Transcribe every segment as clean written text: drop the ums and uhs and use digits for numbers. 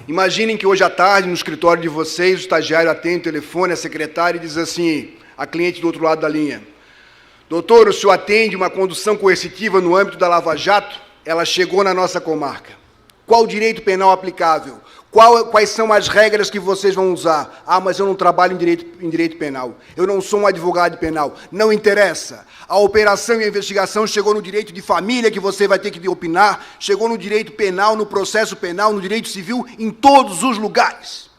Imaginem que hoje à tarde, no escritório de vocês, o estagiário atende o telefone, a secretária, e diz assim, a cliente do outro lado da linha: doutor, o senhor atende uma condução coercitiva no âmbito da Lava Jato? Ela chegou na nossa comarca. Qual o direito penal aplicável? Quais são as regras que vocês vão usar? Ah, mas eu não trabalho em direito penal. Eu não sou um advogado penal. Não interessa. A operação e a investigação chegou no direito de família, que você vai ter que opinar, chegou no direito penal, no processo penal, no direito civil, em todos os lugares.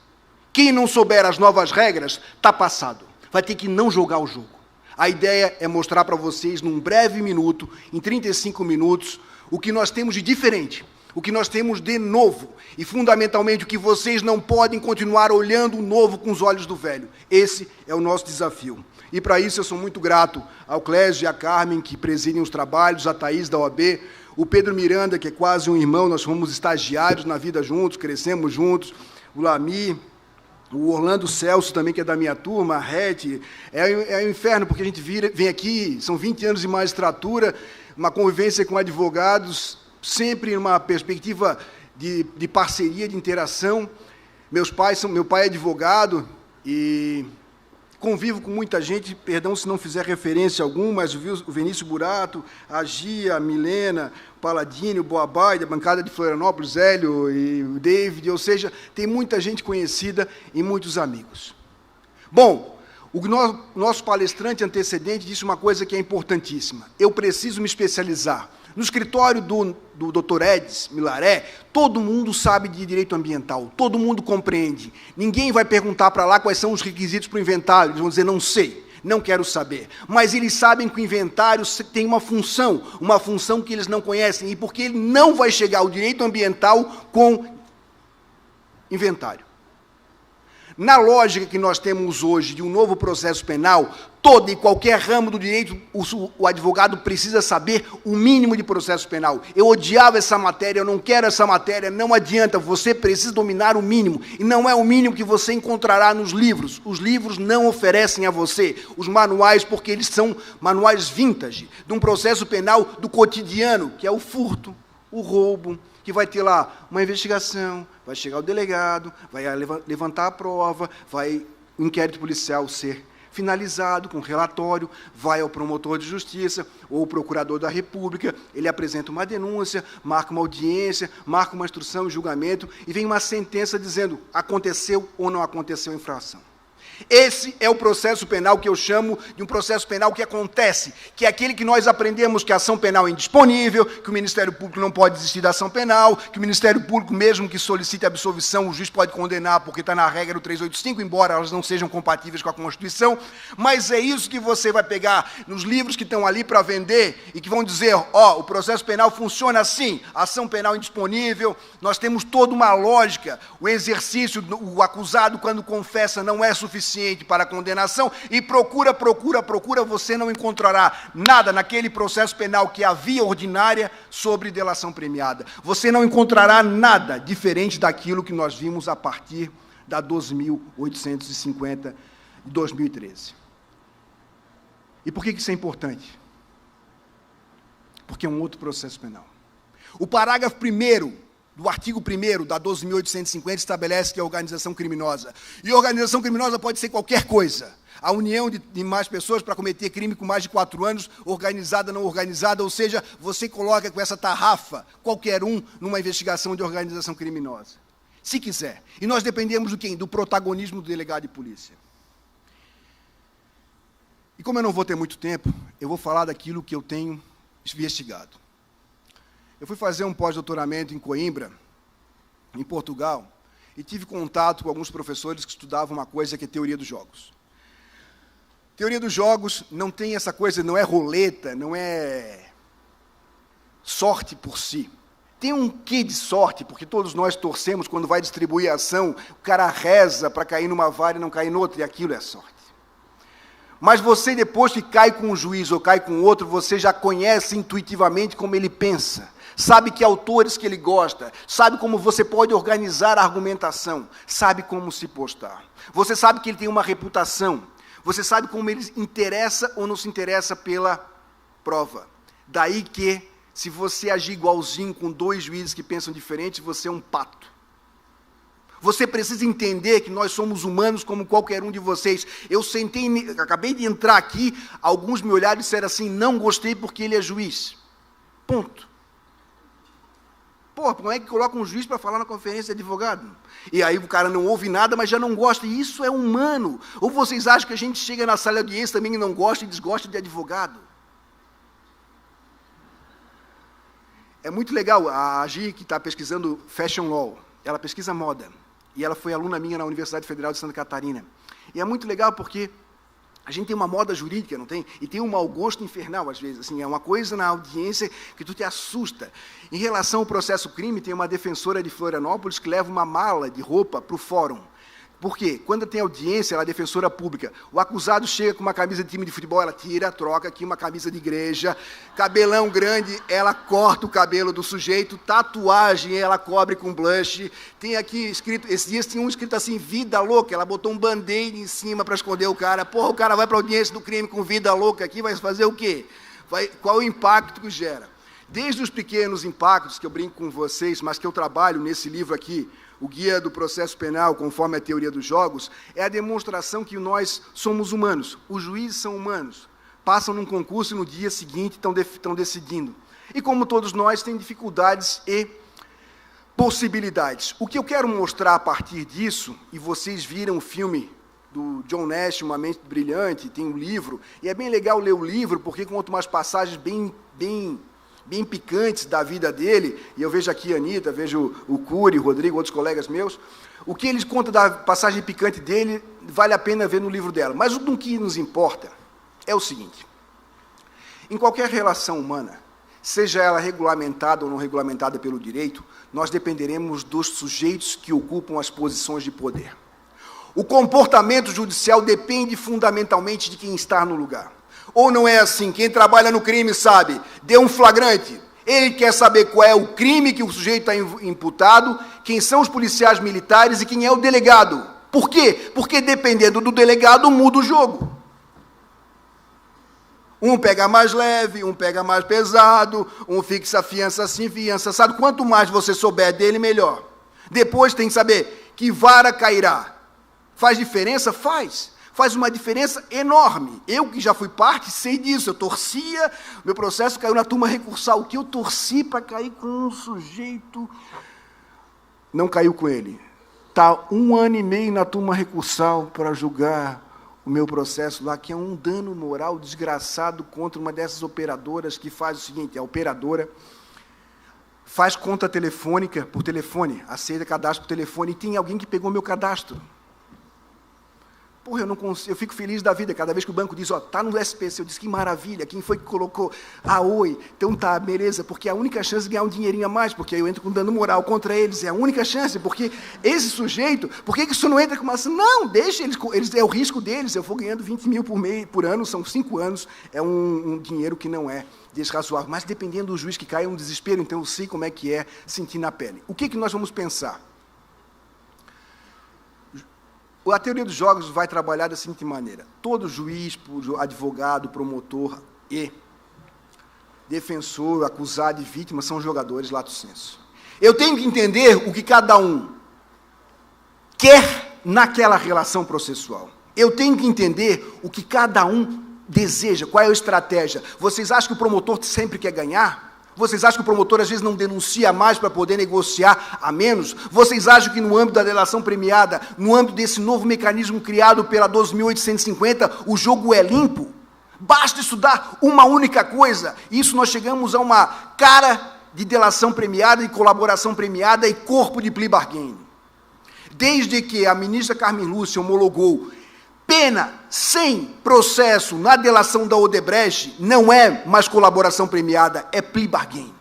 Quem não souber as novas regras, está passado. Vai ter que não jogar o jogo. A ideia é mostrar para vocês, num breve minuto, em 35 minutos, o que nós temos de diferente, o que nós temos de novo, e fundamentalmente o que vocês não podem continuar olhando o novo com os olhos do velho. Esse é o nosso desafio. E para isso eu sou muito grato ao Clésio e à Carmen, que presidem os trabalhos, a Thaís da OAB, o Pedro Miranda, que é quase um irmão, nós fomos estagiários na vida juntos, crescemos juntos, o Lami, o Orlando Celso também, que é da minha turma, a Rete. É um inferno, porque a gente vem aqui, são 20 anos de magistratura, uma convivência com advogados, sempre numa perspectiva de parceria, de interação. Meu pai é advogado e convivo com muita gente, perdão se não fizer referência alguma, mas o Vinícius Burato, a Gia, a Milena, o Paladini, o Boabai, da bancada de Florianópolis, Hélio e o David, ou seja, tem muita gente conhecida e muitos amigos. Bom, o nosso palestrante antecedente disse uma coisa que é importantíssima. Eu preciso me especializar. No escritório do Dr. Edson Milaré, todo mundo sabe de direito ambiental, todo mundo compreende. Ninguém vai perguntar para lá quais são os requisitos para o inventário, eles vão dizer, não sei, não quero saber. Mas eles sabem que o inventário tem uma função que eles não conhecem, e porque ele não vai chegar ao direito ambiental com inventário. Na lógica que nós temos hoje de um novo processo penal, todo e qualquer ramo do direito, o advogado precisa saber o mínimo de processo penal. Eu odiava essa matéria, eu não quero essa matéria, não adianta, você precisa dominar o mínimo. E não é o mínimo que você encontrará nos livros. Os livros não oferecem a você os manuais, porque eles são manuais vintage, de um processo penal do cotidiano, que é o furto, o roubo, que vai ter lá uma investigação, vai chegar o delegado, vai levantar a prova, vai o inquérito policial ser finalizado com relatório, vai ao promotor de justiça ou o procurador da República, ele apresenta uma denúncia, marca uma audiência, marca uma instrução e julgamento, e vem uma sentença dizendo aconteceu ou não aconteceu a infração. Esse é o processo penal que eu chamo de um processo penal que acontece, que é aquele que nós aprendemos que a ação penal é indisponível, que o Ministério Público não pode desistir da ação penal, que o Ministério Público, mesmo que solicite absolvição, o juiz pode condenar porque está na regra do 385, embora elas não sejam compatíveis com a Constituição, mas é isso que você vai pegar nos livros que estão ali para vender e que vão dizer, ó, o processo penal funciona assim, a ação penal indisponível, nós temos toda uma lógica, o exercício, o acusado quando confessa não é suficiente para a condenação, e procura, você não encontrará nada naquele processo penal que é a via ordinária sobre delação premiada. Você não encontrará nada diferente daquilo que nós vimos a partir da 12.850 de 2013. E por que isso é importante? Porque é um outro processo penal. O parágrafo 1º do artigo 1º da 12.850 estabelece que é organização criminosa. E organização criminosa pode ser qualquer coisa. A união de mais pessoas para cometer crime com mais de 4 anos, organizada, não organizada, ou seja, você coloca com essa tarrafa qualquer um numa investigação de organização criminosa. Se quiser. E nós dependemos do quem? Do protagonismo do delegado de polícia. E como eu não vou ter muito tempo, eu vou falar daquilo que eu tenho investigado. Eu fui fazer um pós-doutoramento em Coimbra, em Portugal, e tive contato com alguns professores que estudavam uma coisa que é teoria dos jogos. Teoria dos jogos não tem essa coisa, não é roleta, não é sorte por si. Tem um quê de sorte, porque todos nós torcemos quando vai distribuir a ação, o cara reza para cair numa vara e não cair noutra, e aquilo é sorte. Mas você, depois que cai com um juiz ou cai com outro, você já conhece intuitivamente como ele pensa. Sabe que autores que ele gosta, sabe como você pode organizar a argumentação, sabe como se postar. Você sabe que ele tem uma reputação, você sabe como ele interessa ou não se interessa pela prova. Daí que, se você agir igualzinho com 2 juízes que pensam diferente, você é um pato. Você precisa entender que nós somos humanos como qualquer um de vocês. Acabei de entrar aqui, alguns me olharam e disseram assim, não gostei porque ele é juiz. Ponto. Pô, como é que coloca um juiz para falar na conferência de advogado? E aí o cara não ouve nada, mas já não gosta. E isso é humano. Ou vocês acham que a gente chega na sala de audiência também e não gosta e desgosta de advogado? É muito legal. A Gi, que está pesquisando Fashion Law, ela pesquisa moda. E ela foi aluna minha na Universidade Federal de Santa Catarina. E é muito legal porque a gente tem uma moda jurídica, não tem? E tem um mau gosto infernal, às vezes. Assim, é uma coisa na audiência que tu te assusta. Em relação ao processo crime, tem uma defensora de Florianópolis que leva uma mala de roupa para o fórum. Por quê? Quando tem audiência, ela é defensora pública. O acusado chega com uma camisa de time de futebol, ela tira, troca aqui uma camisa de igreja. Cabelão grande, ela corta o cabelo do sujeito. Tatuagem, ela cobre com blush. Tem aqui escrito, esses dias tinha um escrito assim, vida louca. Ela botou um band-aid em cima para esconder o cara. Porra, o cara vai para a audiência do crime com vida louca aqui, vai fazer o quê? Qual o impacto que gera? Desde os pequenos impactos que eu brinco com vocês, mas que eu trabalho nesse livro aqui, o Guia do Processo Penal, conforme a teoria dos jogos, é a demonstração que nós somos humanos. Os juízes são humanos. Passam num concurso e no dia seguinte estão decidindo. E como todos nós, têm dificuldades e possibilidades. O que eu quero mostrar a partir disso, e vocês viram o filme do John Nash, Uma Mente Brilhante, tem um livro, e é bem legal ler o livro, porque conta umas passagens bem picantes da vida dele, e eu vejo aqui a Anitta, vejo o Cury, o Rodrigo, outros colegas meus, o que eles contam da passagem picante dele, vale a pena ver no livro dela. Mas o que nos importa é o seguinte, em qualquer relação humana, seja ela regulamentada ou não regulamentada pelo direito, nós dependeremos dos sujeitos que ocupam as posições de poder. O comportamento judicial depende fundamentalmente de quem está no lugar. Ou não é assim? Quem trabalha no crime sabe, deu um flagrante, ele quer saber qual é o crime que o sujeito está imputado, quem são os policiais militares e quem é o delegado. Por quê? Porque dependendo do delegado muda o jogo. Um pega mais leve, um pega mais pesado, um fixa a fiança assim, fiança assado. Quanto mais você souber dele, melhor. Depois tem que saber que vara cairá. Faz diferença? Faz. Faz uma diferença enorme. Eu, que já fui parte, sei disso. Eu torcia, meu processo caiu na turma recursal. O que eu torci para cair com um sujeito, não caiu com ele. Está 1 ano e meio na turma recursal para julgar o meu processo lá, que é um dano moral desgraçado contra uma dessas operadoras que faz o seguinte, a operadora faz conta telefônica por telefone, aceita cadastro por telefone, e tem alguém que pegou meu cadastro. Porra, eu fico feliz da vida, cada vez que o banco diz, ó, tá no SPC, eu disse, que maravilha, quem foi que colocou? Ah, oi, então tá, beleza, porque é a única chance de ganhar um dinheirinho a mais, porque eu entro com dano moral contra eles, é a única chance, porque esse sujeito, por que isso não entra com uma ação? Não, deixa eles, é o risco deles, eu vou ganhando 20 mil por ano, são 5 anos, é um dinheiro que não é desrazoável, mas dependendo do juiz que cai, é um desespero, então eu sei como é que é sentir na pele. O que nós vamos pensar? A teoria dos jogos vai trabalhar da seguinte maneira. Todo juiz, advogado, promotor e defensor, acusado e vítima são jogadores lato sensu. Eu tenho que entender o que cada um quer naquela relação processual. Eu tenho que entender o que cada um deseja, qual é a estratégia. Vocês acham que o promotor sempre quer ganhar? Vocês acham que o promotor, às vezes, não denuncia mais para poder negociar a menos? Vocês acham que, no âmbito da delação premiada, no âmbito desse novo mecanismo criado pela 12.850, o jogo é limpo? Basta estudar uma única coisa. Isso nós chegamos a uma cara de delação premiada, de colaboração premiada e corpo de plea bargain. Desde que a ministra Carmen Lúcia homologou pena sem processo na delação da Odebrecht, não é mais colaboração premiada, é plea bargain.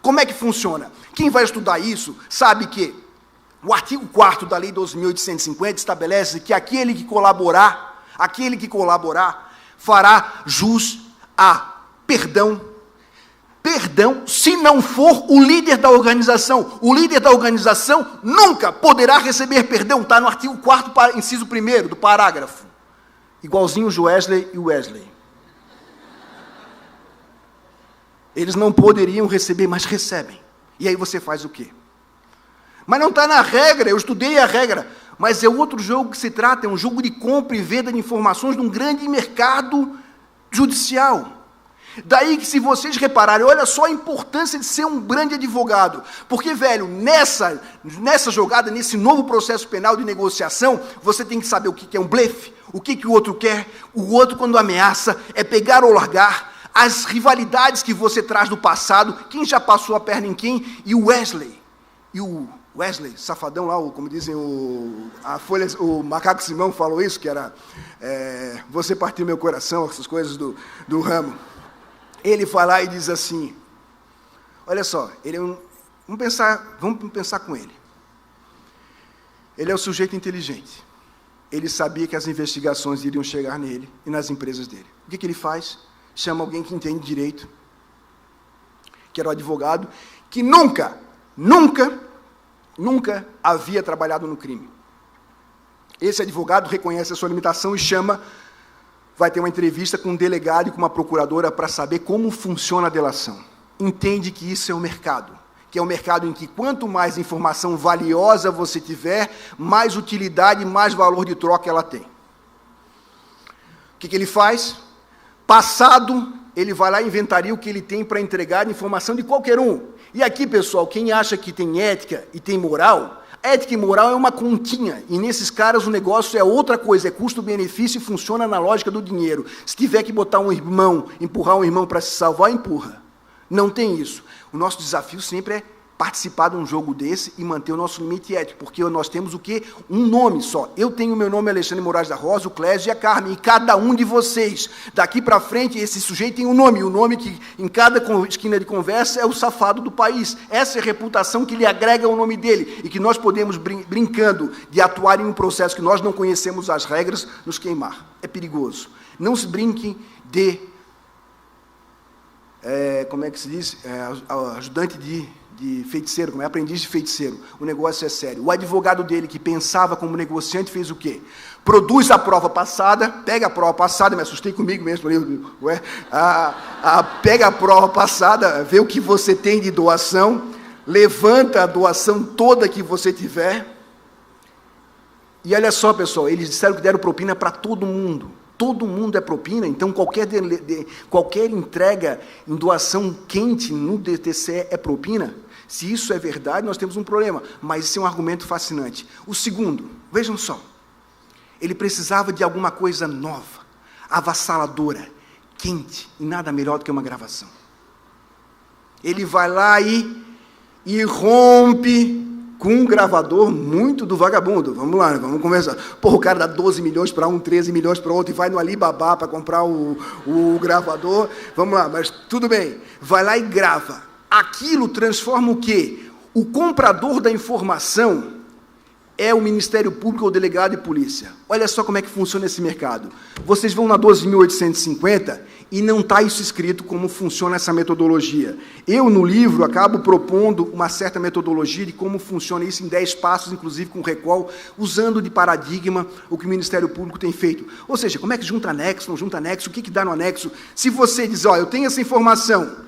Como é que funciona? Quem vai estudar isso sabe que o artigo 4º da Lei 12.850 estabelece que aquele que colaborar fará jus a perdão, se não for o líder da organização. O líder da organização nunca poderá receber perdão. Está no artigo 4º, inciso 1º do parágrafo. Igualzinho o Joesley e o Wesley. Eles não poderiam receber, mas recebem. E aí você faz o quê? Mas não está na regra, eu estudei a regra. Mas é outro jogo que se trata, é um jogo de compra e venda de informações num grande mercado judicial. Daí que, se vocês repararem, olha só a importância de ser um grande advogado. Porque, velho, nessa jogada, nesse novo processo penal de negociação, você tem que saber o que é um blefe, o que o outro quer. O outro, quando ameaça, é pegar ou largar. As rivalidades que você traz do passado, quem já passou a perna em quem, e o Wesley, safadão lá, como dizem, o Macaco Simão falou isso, que era, você partiu meu coração, essas coisas do ramo. Ele vai lá e diz assim, olha só, vamos pensar com ele. Ele é um sujeito inteligente. Ele sabia que as investigações iriam chegar nele e nas empresas dele. O que ele faz? Chama alguém que entende direito, que era o advogado, que nunca havia trabalhado no crime. Esse advogado reconhece a sua limitação e vai ter uma entrevista com um delegado e com uma procuradora para saber como funciona a delação. Entende que isso é o mercado, que é um mercado em que quanto mais informação valiosa você tiver, mais utilidade e mais valor de troca ela tem. O que ele faz? Passado, ele vai lá e inventaria o que ele tem para entregar de informação de qualquer um. E aqui, pessoal, quem acha que tem ética e tem moral, ética e moral é uma continha, e nesses caras o negócio é outra coisa, é custo-benefício e funciona na lógica do dinheiro. Se tiver que botar empurrar um irmão para se salvar, empurra. Não tem isso. O nosso desafio sempre é participar de um jogo desse e manter o nosso limite ético, porque nós temos o quê? Um nome só. Eu tenho o meu nome Alexandre Moraes da Rosa, o Clésio e a Carmen, e cada um de vocês, daqui para frente, esse sujeito tem um nome, o nome que em cada esquina de conversa é o safado do país. Essa é a reputação que lhe agrega ao nome dele, e que nós podemos, brincando de atuar em um processo que nós não conhecemos as regras, nos queimar. É perigoso. Não se brinquem de, como é que se diz? Ajudante de feiticeiro, como é aprendiz de feiticeiro. O negócio é sério. O advogado dele, que pensava como negociante, fez o quê? Produz a prova passada, pega a prova passada, me assustei comigo mesmo, pega a prova passada, vê o que você tem de doação, levanta a doação toda que você tiver, e olha só, pessoal, eles disseram que deram propina para todo mundo. Todo mundo é propina, então qualquer entrega em doação quente no DTCE é propina. Se isso é verdade, nós temos um problema, mas esse é um argumento fascinante. O segundo, vejam só, ele precisava de alguma coisa nova, avassaladora, quente, e nada melhor do que uma gravação. Ele vai lá e rompe com um gravador muito do vagabundo. Vamos lá, vamos conversar. Porra, o cara dá 12 milhões para um, 13 milhões para outro, e vai no Alibaba para comprar o gravador. Vamos lá, mas tudo bem. Vai lá e grava. Aquilo transforma o quê? O comprador da informação é o Ministério Público ou o delegado de polícia. Olha só como é que funciona esse mercado. Vocês vão na 12.850 e não está isso escrito como funciona essa metodologia. Eu, no livro, acabo propondo uma certa metodologia de como funciona isso em 10 passos, inclusive com recall, usando de paradigma o que o Ministério Público tem feito. Ou seja, como é que junta anexo, não junta anexo, o que dá no anexo? Se você diz, eu tenho essa informação,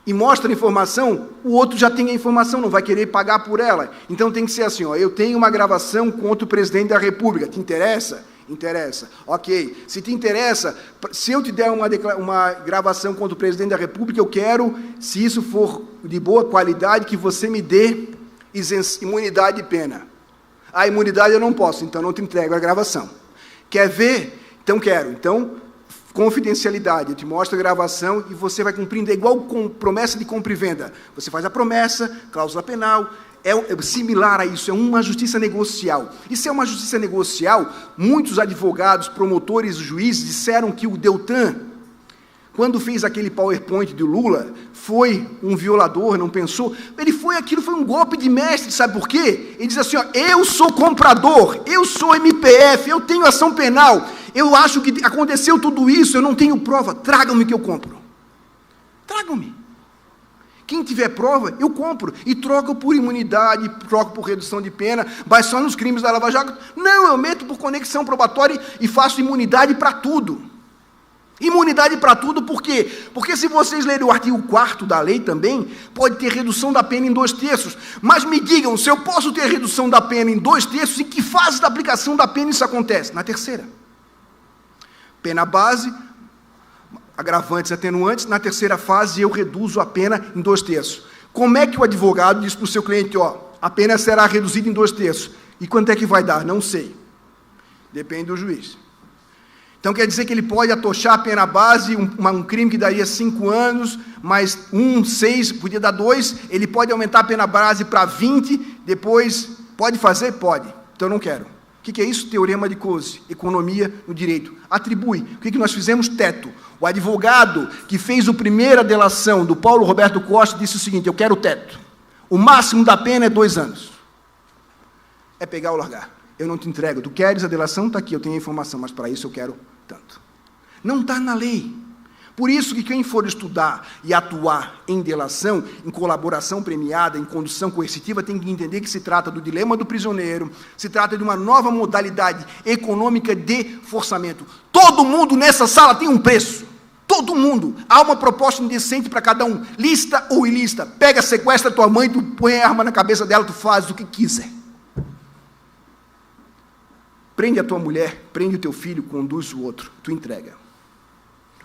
e mostra a informação, o outro já tem a informação, não vai querer pagar por ela. Então tem que ser assim, eu tenho uma gravação contra o presidente da República, te interessa? Interessa. Ok, se te interessa, se eu te der uma gravação contra o presidente da República, eu quero, se isso for de boa qualidade, que você me dê imunidade de pena. A imunidade eu não posso, então não te entrego a gravação. Quer ver? Então quero. Então, confidencialidade, eu te mostro a gravação e você vai cumprindo, é igual com promessa de compra e venda. Você faz a promessa, cláusula penal, é similar a isso, é uma justiça negocial. E se é uma justiça negocial, muitos advogados, promotores, juízes disseram que o Deltan, quando fez aquele PowerPoint do Lula, foi um violador, não pensou? Aquilo foi um golpe de mestre, sabe por quê? Ele diz assim, eu sou comprador, eu sou MPF, eu tenho ação penal, eu acho que aconteceu tudo isso, eu não tenho prova, tragam-me que eu compro. Tragam-me. Quem tiver prova, eu compro. E troco por imunidade, troco por redução de pena, vai só nos crimes da Lava Jato. Não, eu meto por conexão probatória e faço imunidade para tudo. Imunidade para tudo, por quê? Porque se vocês lerem o artigo 4º da lei também, pode ter redução da pena em 2/3. Mas me digam, se eu posso ter redução da pena em 2/3, em que fase da aplicação da pena isso acontece? Na terceira. Pena base, agravantes, atenuantes, na terceira fase eu reduzo a pena em 2/3. Como é que o advogado diz para o seu cliente, a pena será reduzida em 2/3? E quanto é que vai dar? Não sei. Depende do juiz. Então quer dizer que ele pode atochar a pena base, um crime que daria 5 anos, mais 6, podia dar 2, ele pode aumentar a pena base para 20, depois, pode fazer? Pode. Então eu não quero. O que é isso? Teorema de Coase, economia no direito. Atribui. O que nós fizemos? Teto. O advogado que fez a primeira delação do Paulo Roberto Costa disse o seguinte, eu quero teto. O máximo da pena é 2 anos. É pegar ou largar. Eu não te entrego. Tu queres a delação? Está aqui, eu tenho a informação, mas para isso eu quero tanto. Não está na lei. Por isso que quem for estudar e atuar em delação, em colaboração premiada, em condução coercitiva, tem que entender que se trata do dilema do prisioneiro, se trata de uma nova modalidade econômica de forçamento. Todo mundo nessa sala tem um preço. Todo mundo. Há uma proposta indecente para cada um. Lista ou ilícita. Pega, sequestra tua mãe, tu põe a arma na cabeça dela, tu faz o que quiser. Prende a tua mulher, prende o teu filho, conduz o outro, tu entrega.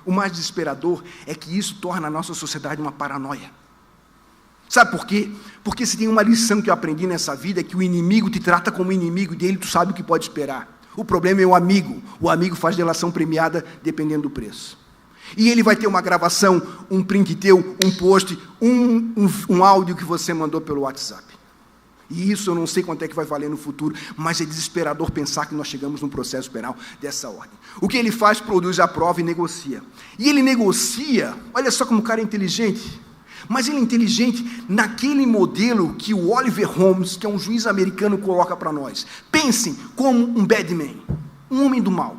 O mais desesperador é que isso torna a nossa sociedade uma paranoia. Sabe por quê? Porque se tem uma lição que eu aprendi nessa vida, é que o inimigo te trata como inimigo, e dele tu sabe o que pode esperar. O problema é o amigo faz delação premiada dependendo do preço. E ele vai ter uma gravação, um print teu, um post, um áudio que você mandou pelo WhatsApp. E isso eu não sei quanto é que vai valer no futuro, mas é desesperador pensar que nós chegamos num processo penal dessa ordem. O que ele faz? Produz a prova e negocia. E ele negocia, olha só como o cara é inteligente, mas ele é inteligente naquele modelo que o Oliver Holmes, que é um juiz americano, coloca para nós. Pensem como um bad man, um homem do mal.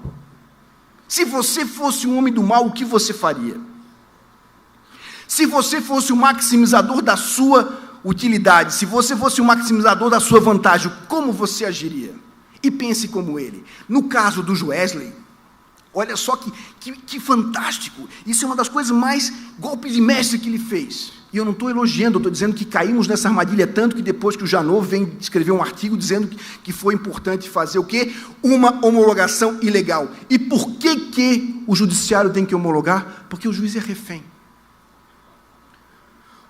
Se você fosse um homem do mal, o que você faria? Se você fosse o maximizador da sua utilidade, se você fosse o maximizador da sua vantagem, como você agiria? E pense como ele. No caso do Wesley, olha só que fantástico. Isso é uma das coisas mais golpes de mestre que ele fez. E eu não estou elogiando, eu estou dizendo que caímos nessa armadilha tanto que depois que o Janot vem escrever um artigo dizendo que foi importante fazer o quê? Uma homologação ilegal. E por que o judiciário tem que homologar? Porque o juiz é refém.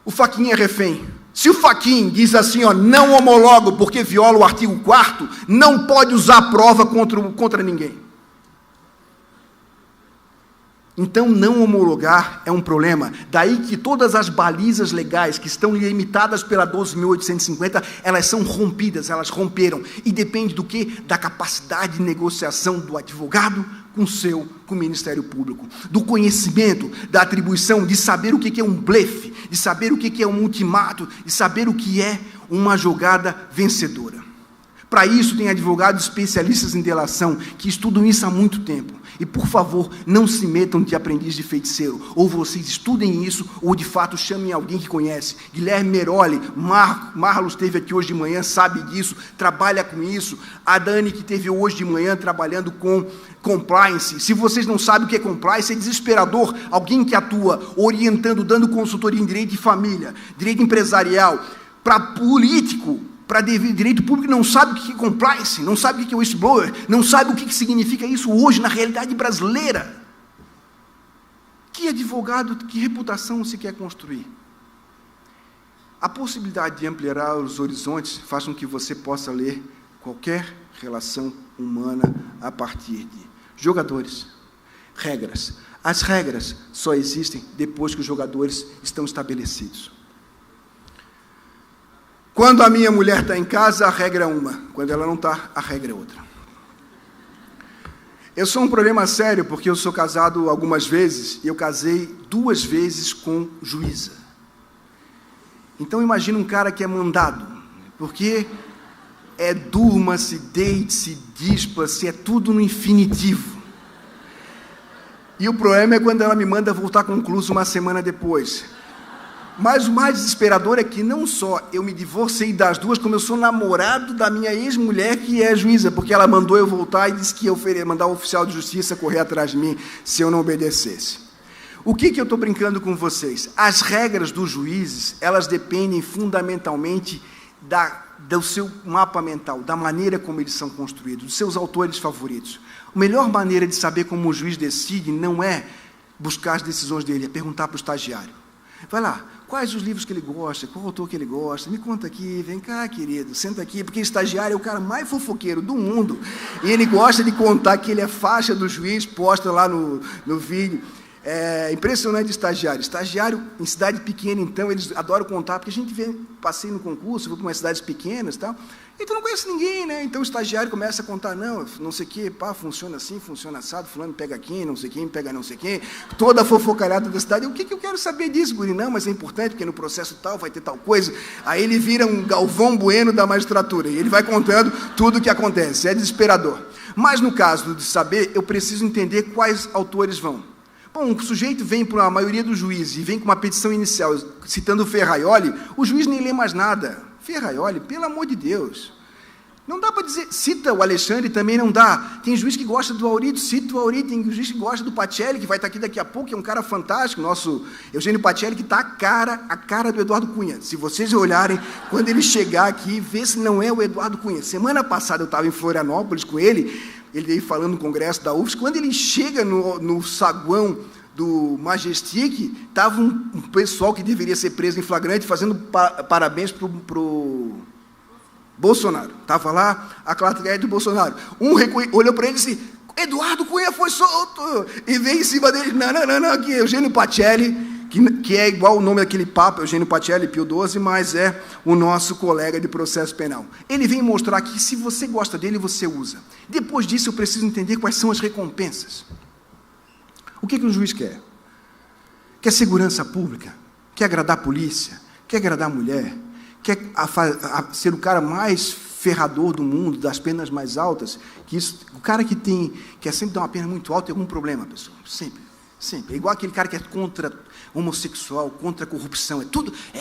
O Fachin é refém. Se o Fachin diz assim, não homologo porque viola o artigo 4º, não pode usar a prova contra ninguém. Então, não homologar é um problema. Daí que todas as balizas legais que estão limitadas pela 12.850, elas são rompidas, elas romperam. E depende do quê? Da capacidade de negociação do advogado com o Ministério Público. Do conhecimento, da atribuição, de saber o que é um blefe, de saber o que é um ultimato, de saber o que é uma jogada vencedora. Para isso, tem advogados especialistas em delação que estudam isso há muito tempo. E, por favor, não se metam de aprendiz de feiticeiro. Ou vocês estudem isso, ou, de fato, chamem alguém que conhece. Guilherme Meroli, Marlos esteve aqui hoje de manhã, sabe disso, trabalha com isso. A Dani, que esteve hoje de manhã trabalhando com compliance. Se vocês não sabem o que é compliance, é desesperador. Alguém que atua orientando, dando consultoria em direito de família, direito empresarial, para político, para direito público, não sabe o que é compliance, não sabe o que é whistleblower, não sabe o que significa isso hoje na realidade brasileira. Que advogado, que reputação se quer construir? A possibilidade de ampliar os horizontes faz com que você possa ler qualquer relação humana a partir de jogadores, regras. As regras só existem depois que os jogadores estão estabelecidos. Quando a minha mulher está em casa, a regra é uma. Quando ela não está, a regra é outra. Eu sou um problema sério, porque eu sou casado algumas vezes, e eu casei 2 vezes com juíza. Então, imagina um cara que é mandado, porque é durma-se, deite-se, dispa-se, é tudo no infinitivo. E o problema é quando ela me manda voltar concluso uma semana depois. Mas o mais desesperador é que não só eu me divorciei das duas, como eu sou namorado da minha ex-mulher, que é juíza, porque ela mandou eu voltar e disse que ia mandar o oficial de justiça correr atrás de mim se eu não obedecesse. O que eu estou brincando com vocês? As regras dos juízes, elas dependem fundamentalmente do seu mapa mental, da maneira como eles são construídos, dos seus autores favoritos. A melhor maneira de saber como o juiz decide não é buscar as decisões dele, é perguntar para o estagiário. Vai lá, quais os livros que ele gosta, qual autor que ele gosta, me conta aqui, vem cá, querido, senta aqui, porque estagiário é o cara mais fofoqueiro do mundo, e ele gosta de contar que ele é faixa do juiz, posta lá no vídeo. É impressionante estagiário. Estagiário em cidade pequena, então, eles adoram contar, porque a gente passei no concurso, vou para umas cidades pequenas e tal, e tu não conhece ninguém, né? Então o estagiário começa a contar, não sei o quê, pá, funciona assim, funciona assado, fulano pega quem, não sei quem, pega não sei quem, toda a fofocalhada da cidade. O que eu quero saber disso, guri? Não, mas é importante, porque no processo tal vai ter tal coisa. Aí ele vira um Galvão Bueno da magistratura, e ele vai contando tudo o que acontece. É desesperador. Mas no caso de saber, eu preciso entender quais autores vão. Bom, o sujeito vem para a maioria dos juízes e vem com uma petição inicial citando o Ferraioli, o juiz nem lê mais nada. Ferraioli, pelo amor de Deus. Não dá para dizer, cita o Alexandre, também não dá. Tem juiz que gosta do Aurito, cita o Aurito. Tem juiz que gosta do Pacelli, que vai estar aqui daqui a pouco, que é um cara fantástico, nosso Eugênio Pacelli, que está a cara do Eduardo Cunha. Se vocês olharem, quando ele chegar aqui, vê se não é o Eduardo Cunha. Semana passada eu estava em Florianópolis com ele veio falando no congresso da UFSC, quando ele chega no saguão do Majestic, estava um pessoal que deveria ser preso em flagrante, fazendo parabéns para o Bolsonaro. Estava lá a classe do Bolsonaro. Um olhou para ele e disse, Eduardo Cunha foi solto! E veio em cima dele, não, aqui é Eugênio Pacelli, que é igual o nome daquele Papa, Eugênio Pacelli, Pio XII, mas é o nosso colega de processo penal. Ele vem mostrar que, se você gosta dele, você usa. Depois disso, eu preciso entender quais são as recompensas. O que um juiz quer? Quer segurança pública? Quer agradar a polícia? Quer agradar a mulher? Quer ser o cara mais ferrador do mundo, das penas mais altas? O cara que quer sempre dar uma pena muito alta tem algum problema, pessoal. Sempre. É igual aquele cara que é contra homossexual, contra a corrupção.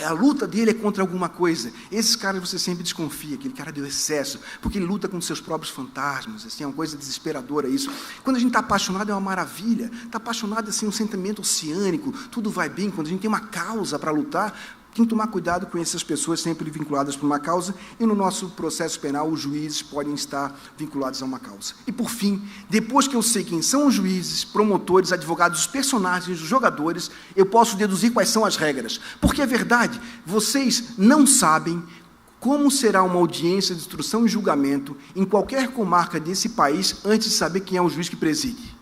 A luta dele é contra alguma coisa. Esses caras você sempre desconfia, aquele cara do excesso, porque ele luta com seus próprios fantasmas. Assim, é uma coisa desesperadora isso. Quando a gente está apaixonado é uma maravilha. Está apaixonado assim, um sentimento oceânico, tudo vai bem. Quando a gente tem uma causa para lutar, tem que tomar cuidado com essas pessoas sempre vinculadas por uma causa, e no nosso processo penal os juízes podem estar vinculados a uma causa. E, por fim, depois que eu sei quem são os juízes, promotores, advogados, os personagens, os jogadores, eu posso deduzir quais são as regras. Porque é verdade, vocês não sabem como será uma audiência de instrução e julgamento em qualquer comarca desse país antes de saber quem é o juiz que preside.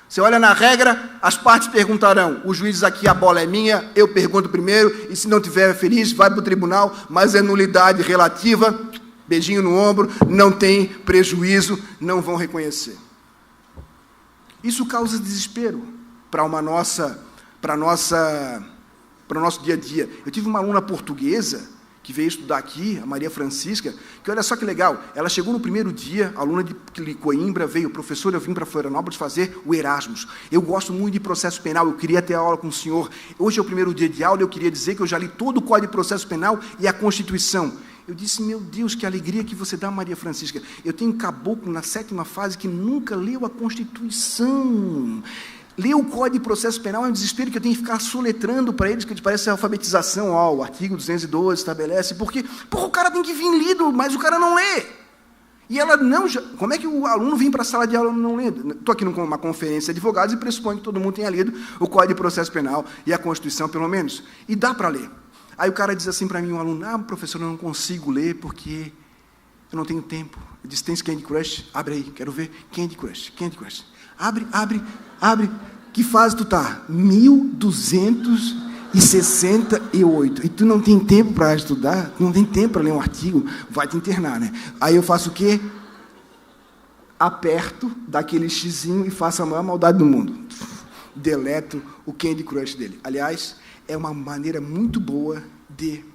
Você olha na regra, as partes perguntarão, os juízes aqui, a bola é minha, eu pergunto primeiro, e se não tiver feliz, vai para o tribunal, mas é nulidade relativa, beijinho no ombro, não tem prejuízo, não vão reconhecer. Isso causa desespero para o nosso dia a dia. Eu tive uma aluna portuguesa que veio estudar aqui, a Maria Francisca, que olha só que legal, ela chegou no primeiro dia, aluna de Coimbra, veio, professor, eu vim para Florianópolis fazer o Erasmus. Eu gosto muito de processo penal, eu queria ter aula com o senhor. Hoje é o primeiro dia de aula, eu queria dizer que eu já li todo o Código de Processo Penal e a Constituição. Eu disse, meu Deus, que alegria que você dá, Maria Francisca. Eu tenho um caboclo na 7ª fase que nunca leu a Constituição. Ler o Código de Processo Penal é um desespero que eu tenho que ficar soletrando para eles, que parece alfabetização. O artigo 212 estabelece, porque o cara tem que vir lido, mas o cara não lê. E ela não... Como é que o aluno vem para a sala de aula não lendo? Estou aqui numa conferência de advogados e pressuponho que todo mundo tenha lido o Código de Processo Penal e a Constituição, pelo menos. E dá para ler. Aí o cara diz assim para mim, um aluno, professor, eu não consigo ler porque eu não tenho tempo. Eu disse, tem Candy Crush? Abre aí, quero ver. Candy Crush. Abre. Que fase tu tá? 1268. E tu não tem tempo para estudar? Tu não tem tempo para ler um artigo? Vai te internar, né? Aí eu faço o quê? Aperto daquele xizinho e faço a maior maldade do mundo. Deleto o Candy Crush dele. Aliás, é uma maneira muito boa de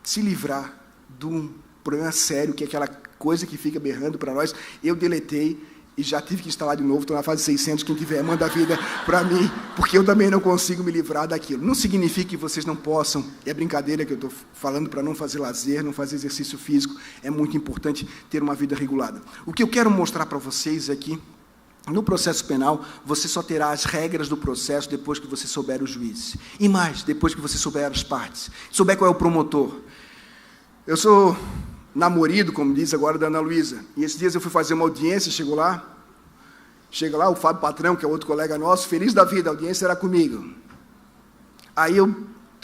se livrar de um problema sério, que é aquela coisa que fica berrando para nós. Eu deletei e já tive que instalar de novo, estou na fase 600, quem tiver, manda a vida para mim, porque eu também não consigo me livrar daquilo. Não significa que vocês não possam, é brincadeira que eu estou falando para não fazer lazer, não fazer exercício físico, é muito importante ter uma vida regulada. O que eu quero mostrar para vocês é que, no processo penal, você só terá as regras do processo depois que você souber os juízes. E mais, depois que você souber as partes, souber qual é o promotor. Eu sou namorido, como diz agora, da Ana Luísa. E esses dias eu fui fazer uma audiência, chega lá o Fábio Patrão, que é outro colega nosso, feliz da vida, a audiência era comigo. Aí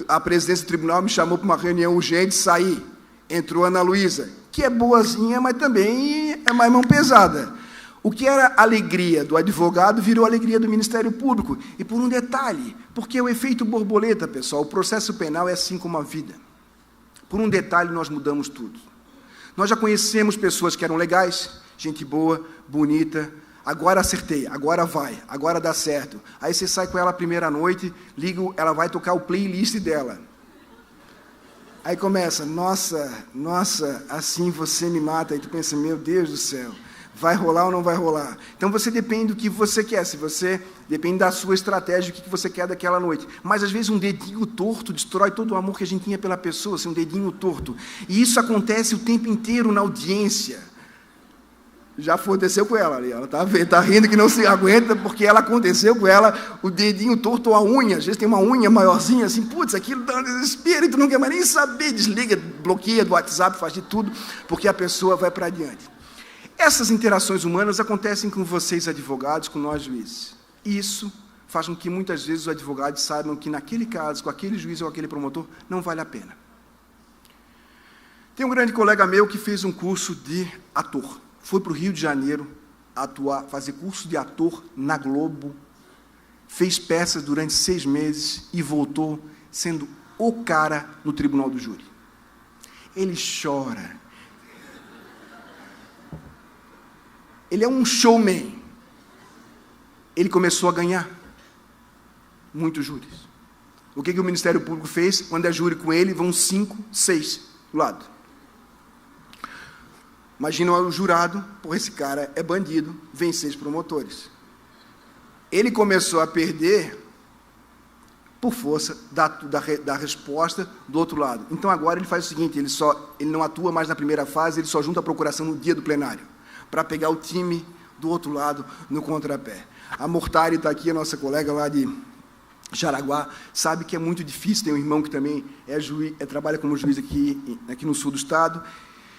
a presidência do tribunal me chamou para uma reunião urgente, saí. Entrou a Ana Luísa, que é boazinha, mas também é mais mão pesada. O que era alegria do advogado virou alegria do Ministério Público. E por um detalhe, porque é o efeito borboleta, pessoal, o processo penal é assim como a vida. Por um detalhe, nós mudamos tudo. Nós já conhecemos pessoas que eram legais, gente boa, bonita, agora acertei, agora vai, agora dá certo. Aí você sai com ela a primeira noite, liga, ela vai tocar o playlist dela. Aí começa, nossa, assim você me mata. Aí tu pensa, meu Deus do céu, vai rolar ou não vai rolar? Então você depende do que você quer, depende da sua estratégia, do que você quer daquela noite. Mas às vezes um dedinho torto destrói todo o amor que a gente tinha pela pessoa, assim, um dedinho torto. E isso acontece o tempo inteiro na audiência. Já aconteceu com ela ali, ela tá rindo que não se aguenta, porque aconteceu com ela o dedinho torto ou a unha. Às vezes tem uma unha maiorzinha, assim, putz, aquilo dá um desespero, e tu não quer mais nem saber, desliga, bloqueia do WhatsApp, faz de tudo, porque a pessoa vai para adiante. Essas interações humanas acontecem com vocês, advogados, com nós, juízes. E isso faz com que, muitas vezes, os advogados saibam que, naquele caso, com aquele juiz ou aquele promotor, não vale a pena. Tem um grande colega meu que fez um curso de ator. Foi para o Rio de Janeiro fazer curso de ator na Globo, fez peças durante 6 meses e voltou sendo o cara no tribunal do júri. Ele chora. Ele é um showman. Ele começou a ganhar muitos júris. O que o Ministério Público fez? Quando é júri com ele, vão 5, 6 do lado. Imagina o jurado, pô, esse cara é bandido, vem 6 promotores. Ele começou a perder por força da resposta do outro lado. Então, agora ele faz o seguinte, ele não atua mais na primeira fase, ele só junta a procuração no dia do plenário, para pegar o time do outro lado no contrapé. A Mortari está aqui, a nossa colega lá de Jaraguá, sabe que é muito difícil, tem um irmão que também trabalha como juiz aqui no sul do estado,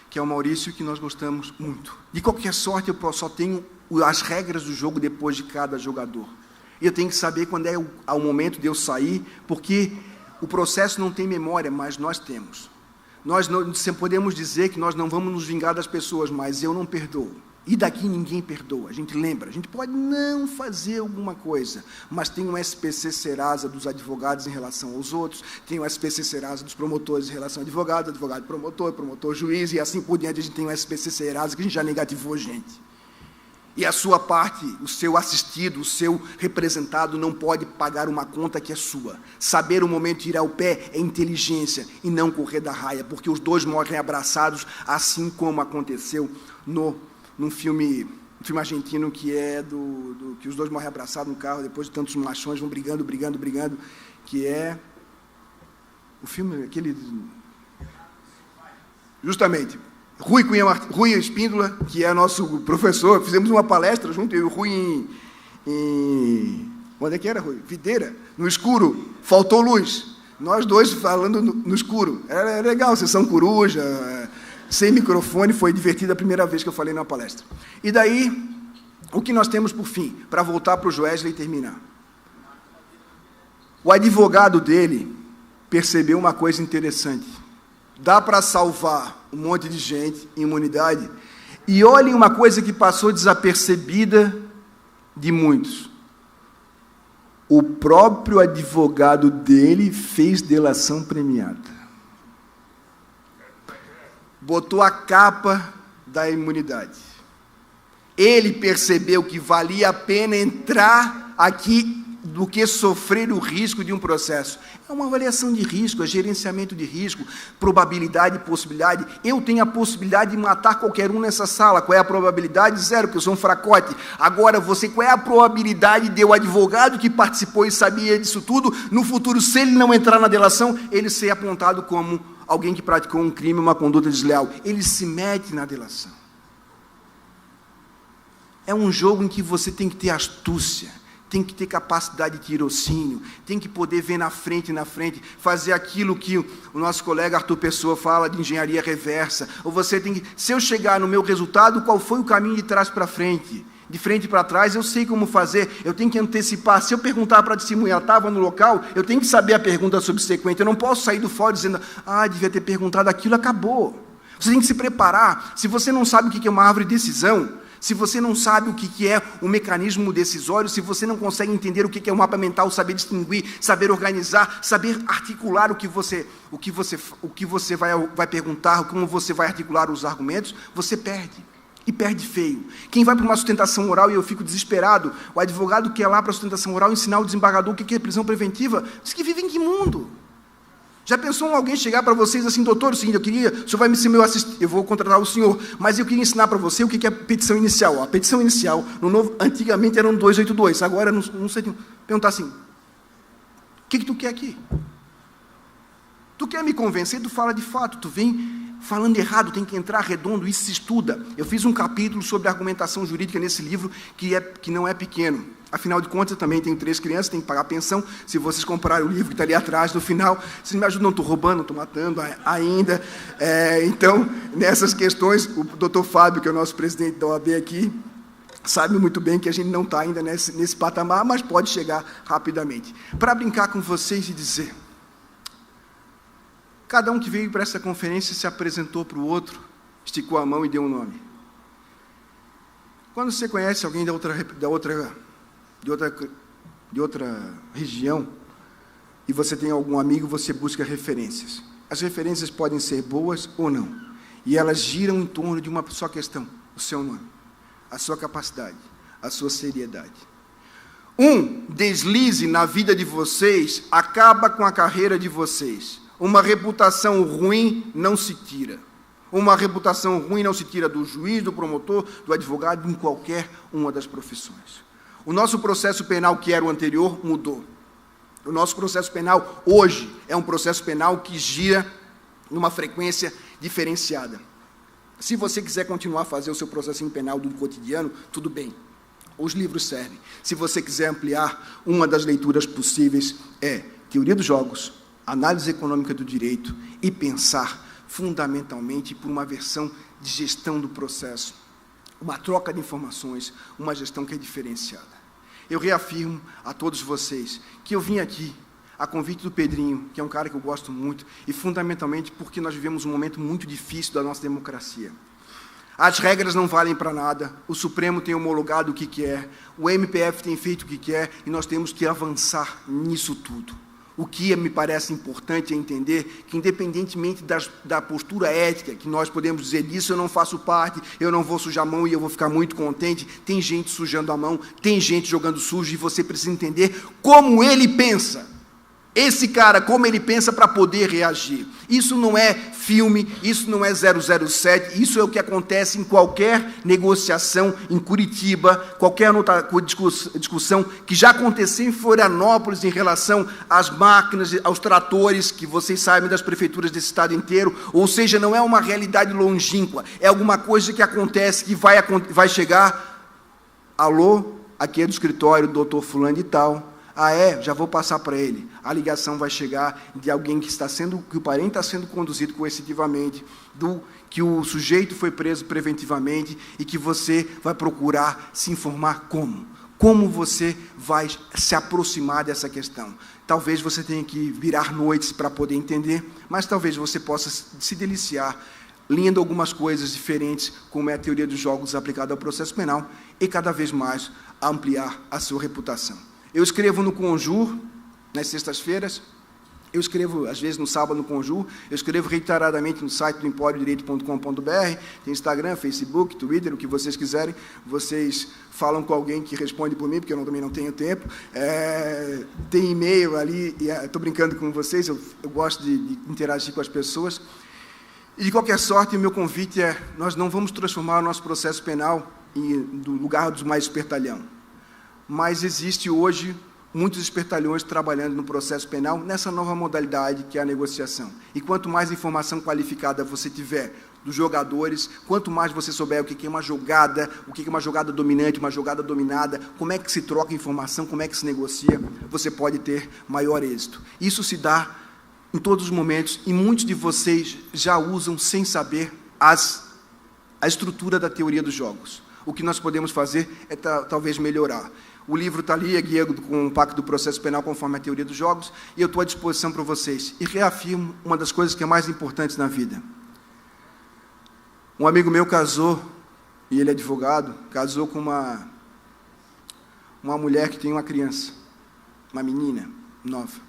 que é o Maurício, que nós gostamos muito. De qualquer sorte, eu só tenho as regras do jogo depois de cada jogador. E eu tenho que saber quando é o momento de eu sair, porque o processo não tem memória, mas nós temos. Nós não podemos dizer que nós não vamos nos vingar das pessoas, mas eu não perdoo. E daqui ninguém perdoa. A gente lembra, a gente pode não fazer alguma coisa, mas tem um SPC Serasa dos advogados em relação aos outros, tem um SPC Serasa dos promotores em relação ao advogado, advogado promotor, promotor juiz, e assim por diante a gente tem um SPC Serasa que a gente já negativou gente. E a sua parte, o seu assistido, o seu representado não pode pagar uma conta que é sua. Saber o momento de ir ao pé é inteligência e não correr da raia, porque os dois morrem abraçados, assim como aconteceu num filme argentino que é que os dois morrem abraçados no carro, depois de tantos machões vão brigando, que é o filme, aquele... Justamente... Rui Espíndola, que é nosso professor, fizemos uma palestra junto, eu e o Rui onde é que era, Rui? Videira, no escuro, faltou luz, nós dois falando no escuro, era legal, sessão coruja, sem microfone, foi divertido a primeira vez que eu falei numa palestra. E daí, o que nós temos por fim, para voltar para o Joesley e terminar? O advogado dele percebeu uma coisa interessante. Dá para salvar um monte de gente em imunidade. E olhem uma coisa que passou desapercebida de muitos. O próprio advogado dele fez delação premiada. Botou a capa da imunidade. Ele percebeu que valia a pena entrar aqui do que sofrer o risco de um processo. É uma avaliação de risco, é gerenciamento de risco, probabilidade e possibilidade. Eu tenho a possibilidade de matar qualquer um nessa sala. Qual é a probabilidade? 0, porque eu sou um fracote. Agora, qual é a probabilidade de o advogado que participou e sabia disso tudo, no futuro, se ele não entrar na delação, ele ser apontado como alguém que praticou um crime, uma conduta desleal? Ele se mete na delação. É um jogo em que você tem que ter astúcia, tem que ter capacidade de tirocínio, tem que poder ver na frente, fazer aquilo que o nosso colega Arthur Pessoa fala de engenharia reversa. Ou você tem que, se eu chegar no meu resultado, qual foi o caminho de trás para frente? De frente para trás, eu sei como fazer, eu tenho que antecipar. Se eu perguntar para a testemunha, estava no local, eu tenho que saber a pergunta subsequente. Eu não posso sair do fórum dizendo, devia ter perguntado aquilo, acabou. Você tem que se preparar. Se você não sabe o que é uma árvore de decisão, se você não sabe o que é o mecanismo decisório, se você não consegue entender o que é o mapa mental, saber distinguir, saber organizar, saber articular o que você vai perguntar, como você vai articular os argumentos, você perde. E perde feio. Quem vai para uma sustentação oral, e eu fico desesperado, o advogado que é lá para a sustentação oral ensinar o desembargador o que é prisão preventiva, diz que vive em que mundo? Já pensou alguém chegar para vocês assim, doutor, o seguinte, o senhor vai me ser meu assistente, eu vou contratar o senhor, mas eu queria ensinar para você o que é a petição inicial. A petição inicial, no novo, antigamente eram 282, agora não sei, perguntar assim, o que tu quer aqui? Tu quer me convencer, tu fala de fato, tu vem falando errado, tem que entrar redondo, isso se estuda. Eu fiz um capítulo sobre argumentação jurídica nesse livro, que não é pequeno. Afinal de contas, eu também tenho 3 crianças, tenho que pagar pensão. Se vocês comprarem o livro que está ali atrás, no final, vocês me ajudam, não estou roubando, não estou matando ainda. Então, nessas questões, o doutor Fábio, que é o nosso presidente da OAB aqui, sabe muito bem que a gente não está ainda nesse patamar, mas pode chegar rapidamente. Para brincar com vocês e dizer, cada um que veio para essa conferência se apresentou para o outro, esticou a mão e deu um nome. Quando você conhece alguém de outra região, e você tem algum amigo, você busca referências. As referências podem ser boas ou não, e elas giram em torno de uma só questão, o seu nome, a sua capacidade, a sua seriedade. Um deslize na vida de vocês acaba com a carreira de vocês. Uma reputação ruim não se tira. Uma reputação ruim não se tira do juiz, do promotor, do advogado, em qualquer uma das profissões. O nosso processo penal, que era o anterior, mudou. O nosso processo penal, hoje, é um processo penal que gira numa frequência diferenciada. Se você quiser continuar a fazer o seu processinho penal do cotidiano, tudo bem. Os livros servem. Se você quiser ampliar, uma das leituras possíveis é Teoria dos Jogos, Análise Econômica do Direito e pensar fundamentalmente por uma versão de gestão do processo, uma troca de informações, uma gestão que é diferenciada. Eu reafirmo a todos vocês que eu vim aqui a convite do Pedrinho, que é um cara que eu gosto muito, e fundamentalmente porque nós vivemos um momento muito difícil da nossa democracia. As regras não valem para nada, o Supremo tem homologado o que quer, o MPF tem feito o que quer, e nós temos que avançar nisso tudo. O que me parece importante é entender que, independentemente da postura ética, que nós podemos dizer, disso eu não faço parte, eu não vou sujar a mão e eu vou ficar muito contente, tem gente sujando a mão, tem gente jogando sujo, e você precisa entender como ele pensa. Esse cara, como ele pensa para poder reagir. Isso não é filme, isso não é 007, isso é o que acontece em qualquer negociação em Curitiba, qualquer discussão que já aconteceu em Florianópolis em relação às máquinas, aos tratores, que vocês sabem das prefeituras desse estado inteiro, ou seja, não é uma realidade longínqua, é alguma coisa que acontece, que vai chegar, alô, aqui é do escritório do doutor fulano de tal, já vou passar para ele. A ligação vai chegar de alguém que o parente está sendo conduzido coercitivamente, que o sujeito foi preso preventivamente e que você vai procurar se informar como. Como você vai se aproximar dessa questão. Talvez você tenha que virar noites para poder entender, mas talvez você possa se deliciar lendo algumas coisas diferentes, como é a teoria dos jogos aplicada ao processo penal, e cada vez mais ampliar a sua reputação. Eu escrevo no Conjur, nas sextas-feiras, Eu escrevo, às vezes, no sábado no Conju, eu escrevo reiteradamente no site do emporiodireito.com.br, tem Instagram, Facebook, Twitter, o que vocês quiserem. Vocês falam com alguém que responde por mim, porque eu também não tenho tempo. Tem e-mail ali, estou brincando com vocês, eu gosto de interagir com as pessoas. E, de qualquer sorte, o meu convite é, nós não vamos transformar o nosso processo penal do lugar dos mais espertalhão. Mas existe hoje muitos espertalhões trabalhando no processo penal nessa nova modalidade que é a negociação. E quanto mais informação qualificada você tiver dos jogadores, quanto mais você souber o que é uma jogada, o que é uma jogada dominante, uma jogada dominada, como é que se troca informação, como é que se negocia, você pode ter maior êxito. Isso se dá em todos os momentos e muitos de vocês já usam sem saber a estrutura da teoria dos jogos. O que nós podemos fazer é talvez melhorar. O livro está ali, é Guia com o Pacto do Processo Penal conforme a teoria dos jogos, e eu estou à disposição para vocês. E reafirmo uma das coisas que é mais importantes na vida. Um amigo meu casou, e ele é advogado, casou com uma mulher que tem uma criança, uma menina nova.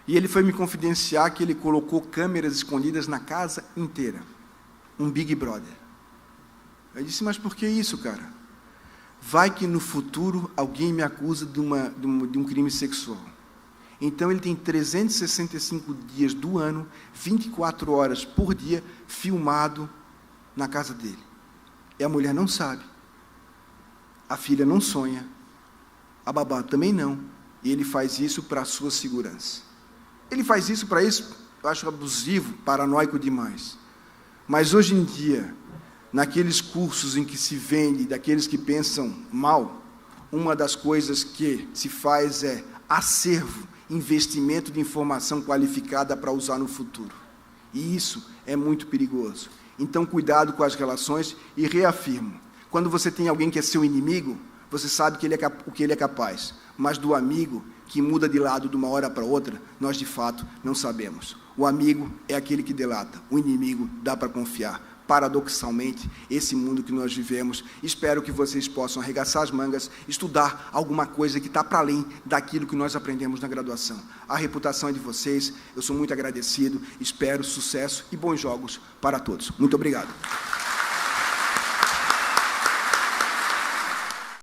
E ele foi me confidenciar que ele colocou câmeras escondidas na casa inteira. Um Big Brother. Eu disse, mas por que isso, cara? Vai que no futuro alguém me acusa de um crime sexual. Então ele tem 365 dias do ano, 24 horas por dia, filmado na casa dele. E a mulher não sabe. A filha não sonha. A babá também não. E ele faz isso para a sua segurança. Ele faz isso para isso, eu acho abusivo, paranoico demais. Mas hoje em dia, naqueles cursos em que se vende, daqueles que pensam mal, uma das coisas que se faz é acervo, investimento de informação qualificada para usar no futuro. E isso é muito perigoso. Então, cuidado com as relações e reafirmo. Quando você tem alguém que é seu inimigo, você sabe o que ele é capaz. Mas do amigo que muda de lado de uma hora para outra, nós, de fato, não sabemos. O amigo é aquele que delata. O inimigo dá para confiar. Paradoxalmente, esse mundo que nós vivemos, espero que vocês possam arregaçar as mangas, estudar alguma coisa que está para além daquilo que nós aprendemos na graduação. A reputação é de vocês, eu sou muito agradecido, espero sucesso e bons jogos para todos. Muito obrigado.